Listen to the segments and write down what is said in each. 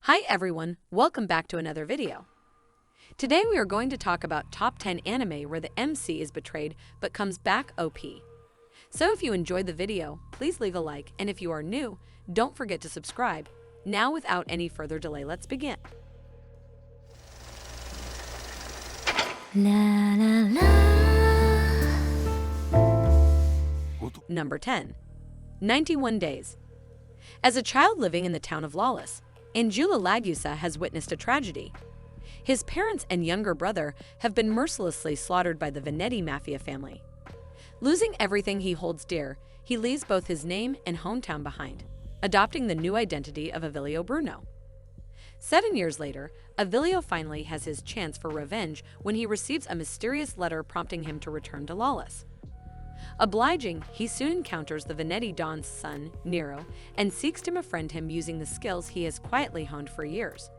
Hi everyone, welcome back to another video. Today we are going to talk about top 10 anime where the MC is betrayed but comes back OP. So if you enjoyed the video, please leave a like, and if you are new, don't forget to subscribe. Now without any further delay, let's begin. La la la. Number 10. 91 Days. As a child living in the town of Lawless, Angela Lagusa has witnessed a tragedy. His parents and younger brother have been mercilessly slaughtered by the Venetti mafia family. Losing everything he holds dear, he leaves both his name and hometown behind, adopting the new identity of Avilio Bruno. 7 years later, Avilio finally has his chance for revenge when he receives a mysterious letter prompting him to return to Lawless. Obliging, he soon encounters the Venetti Don's son, Nero, and seeks to befriend him using the skills he has quietly honed for years.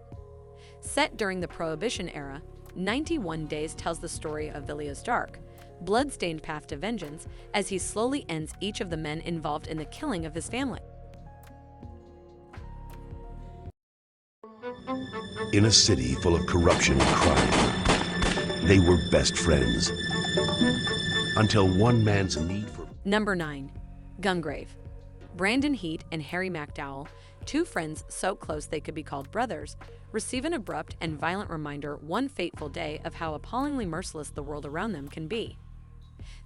Set during the Prohibition era, 91 Days tells the story of Avilio's dark, blood-stained path to vengeance as he slowly ends each of the men involved in the killing of his family. In a city full of corruption and crime, they were best friends. Until one man's need for... Number 9. Gungrave. Brandon Heat and Harry McDowell, two friends so close they could be called brothers, receive an abrupt and violent reminder one fateful day of how appallingly merciless the world around them can be.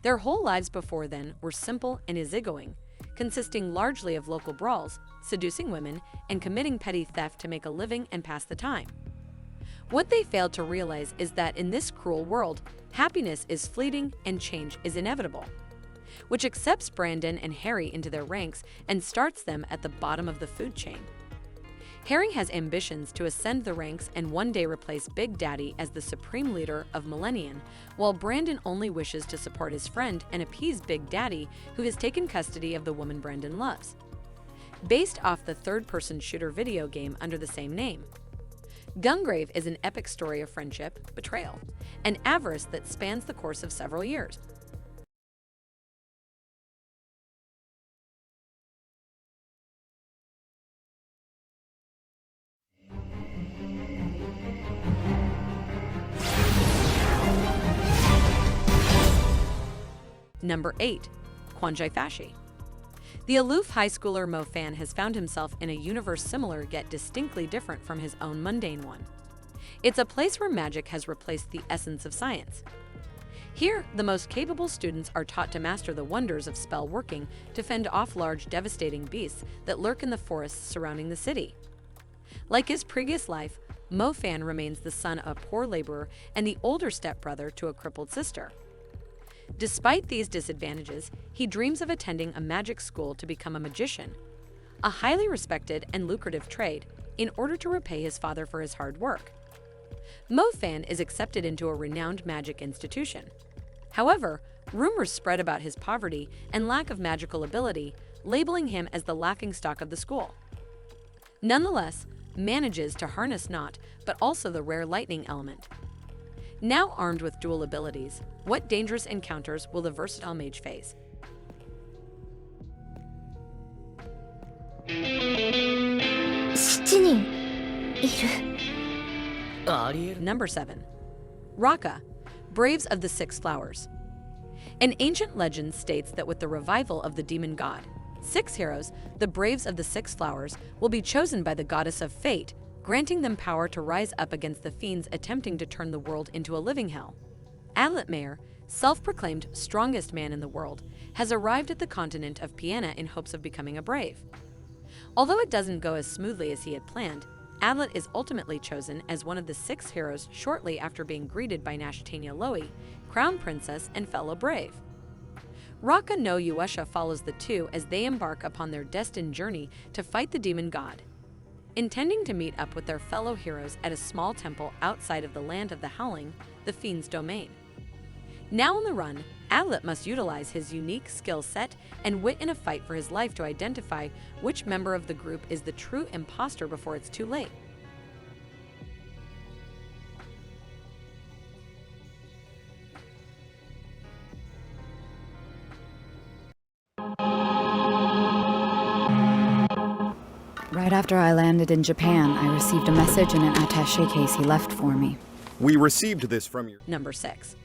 Their whole lives before then were simple and easygoing, consisting largely of local brawls, seducing women, and committing petty theft to make a living and pass the time. What they failed to realize is that in this cruel world, happiness is fleeting and change is inevitable, which accepts Brandon and Harry into their ranks and starts them at the bottom of the food chain. Harry has ambitions to ascend the ranks and one day replace Big Daddy as the supreme leader of Millennium, while Brandon only wishes to support his friend and appease Big Daddy, who has taken custody of the woman Brandon loves. Based off the third-person shooter video game under the same name, Gungrave is an epic story of friendship, betrayal, and avarice that spans the course of several years. Number 8. Kwanjai Fashi. The aloof high schooler Mo Fan has found himself in a universe similar yet distinctly different from his own mundane one. It's a place where magic has replaced the essence of science. Here, the most capable students are taught to master the wonders of spell working to fend off large, devastating beasts that lurk in the forests surrounding the city. Like his previous life, Mo Fan remains the son of a poor laborer and the older stepbrother to a crippled sister. Despite these disadvantages, he dreams of attending a magic school to become a magician, a highly respected and lucrative trade, in order to repay his father for his hard work. Mo Fan is accepted into a renowned magic institution. However, rumors spread about his poverty and lack of magical ability, labeling him as the laughingstock of the school. Nonetheless, manages to harness not, but also the rare lightning element. Now armed with dual abilities, what dangerous encounters will the versatile mage face? Number 7. Raka, Braves of the Six Flowers. An ancient legend states that with the revival of the demon god, 6 heroes, the Braves of the Six Flowers, will be chosen by the goddess of fate, granting them power to rise up against the fiends attempting to turn the world into a living hell. Adlet Mayer, self-proclaimed strongest man in the world, has arrived at the continent of Piana in hopes of becoming a brave. Although it doesn't go as smoothly as he had planned, Adlet is ultimately chosen as one of the 6 heroes shortly after being greeted by Nashtania Lowy, crown princess and fellow brave. Raka no Yuesha follows the two as they embark upon their destined journey to fight the demon god. Intending to meet up with their fellow heroes at a small temple outside of the land of the Howling, the Fiend's domain. Now on the run, Adlet must utilize his unique skill set and wit in a fight for his life to identify which member of the group is the true imposter before it's too late. Right Right after I landed in Japan, I received a message in an attaché case he left for me. We received this from your... Number 6.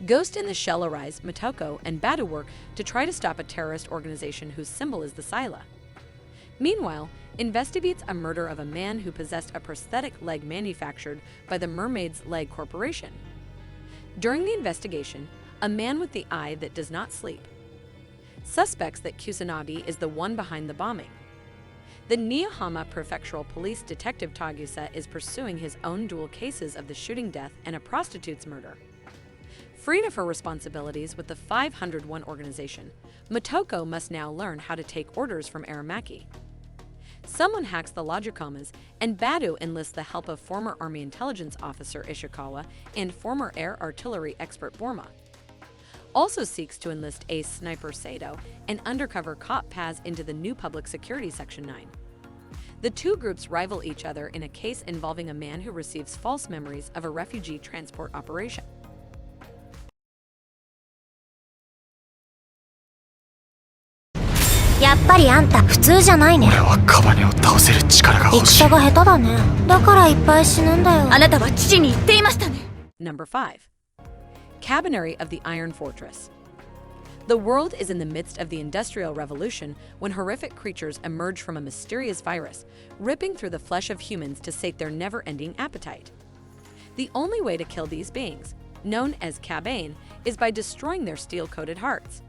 Ghost in the Shell arise, Motoko and Badu work to try to stop a terrorist organization whose symbol is the Scylla. Meanwhile, investigates a murder of a man who possessed a prosthetic leg manufactured by the Mermaid's Leg Corporation. During the investigation, a man with the eye that does not sleep suspects that Kusanagi is the one behind the bombing. The Nihama Prefectural Police Detective Tagusa is pursuing his own dual cases of the shooting death and a prostitute's murder. Freed of her responsibilities with the 501 organization, Motoko must now learn how to take orders from Aramaki. Someone hacks the Logicomas, and Badu enlists the help of former Army Intelligence Officer Ishikawa and former air artillery expert Borma. Also seeks to enlist ace sniper Sato and undercover cop Paz into the new Public Security Section 9. The two groups rival each other in a case involving a man who receives false memories of a refugee transport operation. Number 5. Cabaneri of the Iron Fortress. The world is in the midst of the Industrial Revolution when horrific creatures emerge from a mysterious virus, ripping through the flesh of humans to sate their never-ending appetite. The only way to kill these beings, known as Cabane, is by destroying their steel-coated hearts.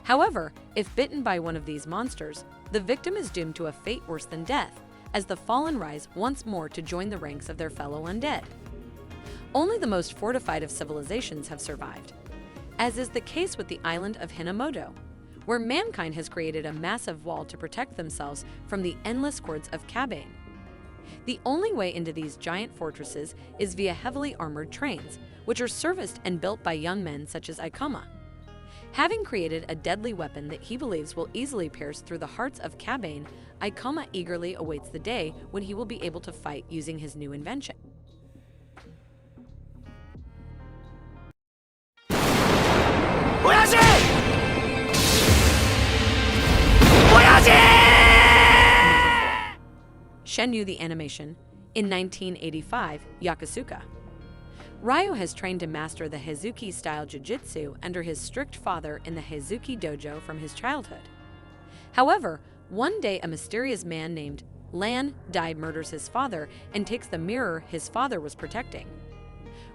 However, if bitten by one of these monsters, the victim is doomed to a fate worse than death, as the fallen rise once more to join the ranks of their fellow undead. Only the most fortified of civilizations have survived, as is the case with the island of Hinamoto, where mankind has created a massive wall to protect themselves from the endless hordes of Cabane. The only way into these giant fortresses is via heavily armored trains, which are serviced and built by young men such as Ikoma. Having created a deadly weapon that he believes will easily pierce through the hearts of Cabane, Ikoma eagerly awaits the day when he will be able to fight using his new invention. Shenyu the Animation, in 1985, Yakusuka. Ryo has trained to master the Heizuki-style jiu-jitsu under his strict father in the Heizuki dojo from his childhood. However, one day a mysterious man named Lan Dai murders his father and takes the mirror his father was protecting.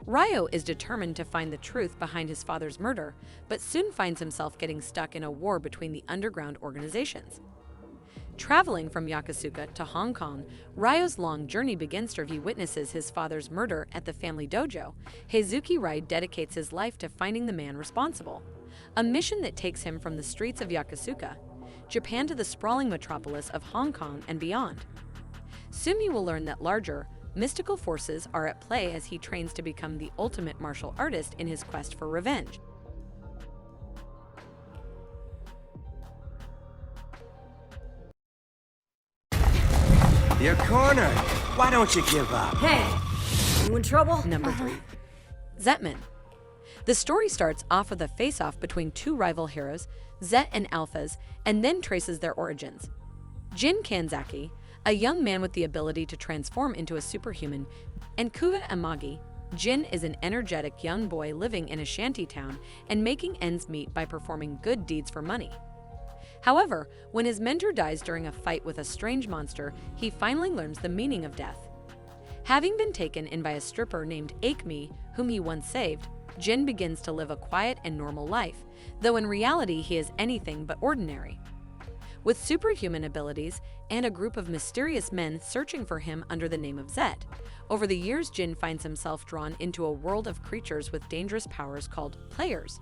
Ryo is determined to find the truth behind his father's murder, but soon finds himself getting stuck in a war between the underground organizations. Traveling from Yakusuka to Hong Kong, Ryo's long journey begins after he witnesses his father's murder at the family dojo. Heizuki Ryo dedicates his life to finding the man responsible, a mission that takes him from the streets of Yakusuka, Japan to the sprawling metropolis of Hong Kong and beyond. Soon you will learn that larger, mystical forces are at play as he trains to become the ultimate martial artist in his quest for revenge. You're cornered. Why don't you give up? Hey, you in trouble? Number 3. Zetman. The story starts off with a face-off between two rival heroes, Zet and Alphas, and then traces their origins. Jin Kanzaki, a young man with the ability to transform into a superhuman, and Kuga Amagi. Jin is an energetic young boy living in a shanty town and making ends meet by performing good deeds for money. However, when his mentor dies during a fight with a strange monster, he finally learns the meaning of death. Having been taken in by a stripper named Akemi, whom he once saved, Jin begins to live a quiet and normal life, though in reality he is anything but ordinary. With superhuman abilities and a group of mysterious men searching for him under the name of Zet, over the years Jin finds himself drawn into a world of creatures with dangerous powers called players.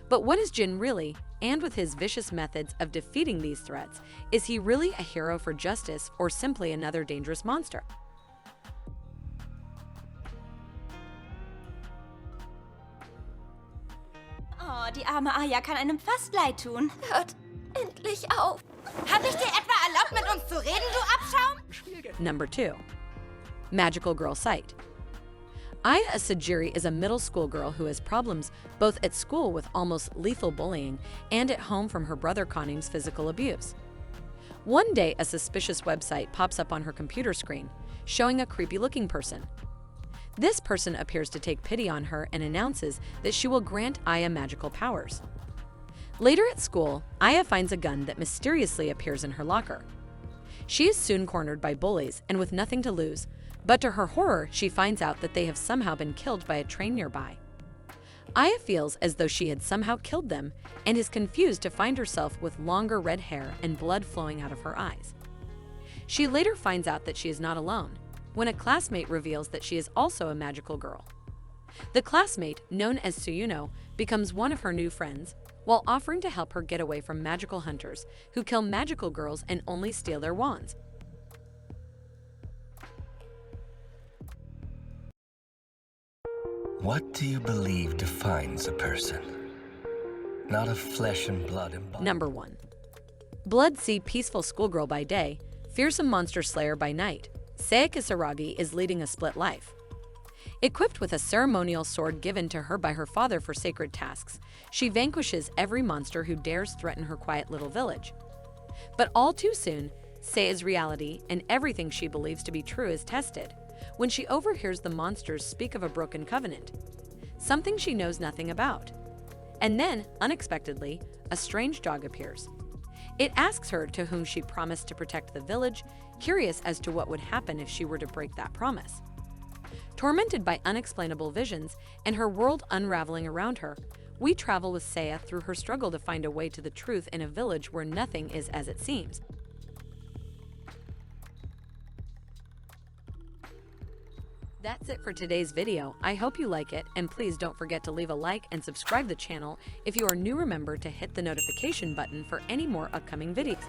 But what is Jin really, and with his vicious methods of defeating these threats, is he really a hero for justice or simply another dangerous monster? Oh, die arme Aya kann einem fast leid tun. Hört endlich auf. Hab ich dir etwa erlaubt, mit uns zu reden, du Abschaum? Number 2. Magical Girl Sight. Aya Sajiri is a middle school girl who has problems both at school with almost lethal bullying and at home from her brother Kanim's physical abuse. One day, a suspicious website pops up on her computer screen, showing a creepy-looking person. This person appears to take pity on her and announces that she will grant Aya magical powers. Later at school, Aya finds a gun that mysteriously appears in her locker. She is soon cornered by bullies and with nothing to lose, but to her horror, she finds out that they have somehow been killed by a train nearby. Aya feels as though she had somehow killed them and is confused to find herself with longer red hair and blood flowing out of her eyes. She later finds out that she is not alone, when a classmate reveals that she is also a magical girl. The classmate, known as Suyuno, becomes one of her new friends, while offering to help her get away from magical hunters who kill magical girls and only steal their wands. What do you believe defines a person? Not a flesh and blood embodiment. Number 1. Blood-sea peaceful schoolgirl by day, fearsome monster slayer by night, Sei Kisaragi is leading a split life. Equipped with a ceremonial sword given to her by her father for sacred tasks, she vanquishes every monster who dares threaten her quiet little village. But all too soon, Sei's reality and everything she believes to be true is tested when she overhears the monsters speak of a broken covenant, something she knows nothing about. And then, unexpectedly, a strange dog appears. It asks her to whom she promised to protect the village, curious as to what would happen if she were to break that promise. Tormented by unexplainable visions and her world unraveling around her, we travel with Seiya through her struggle to find a way to the truth in a village where nothing is as it seems. That's it for today's video. I hope you like it, and please don't forget to leave a like and subscribe the channel. If you are new, remember to hit the notification button for any more upcoming videos.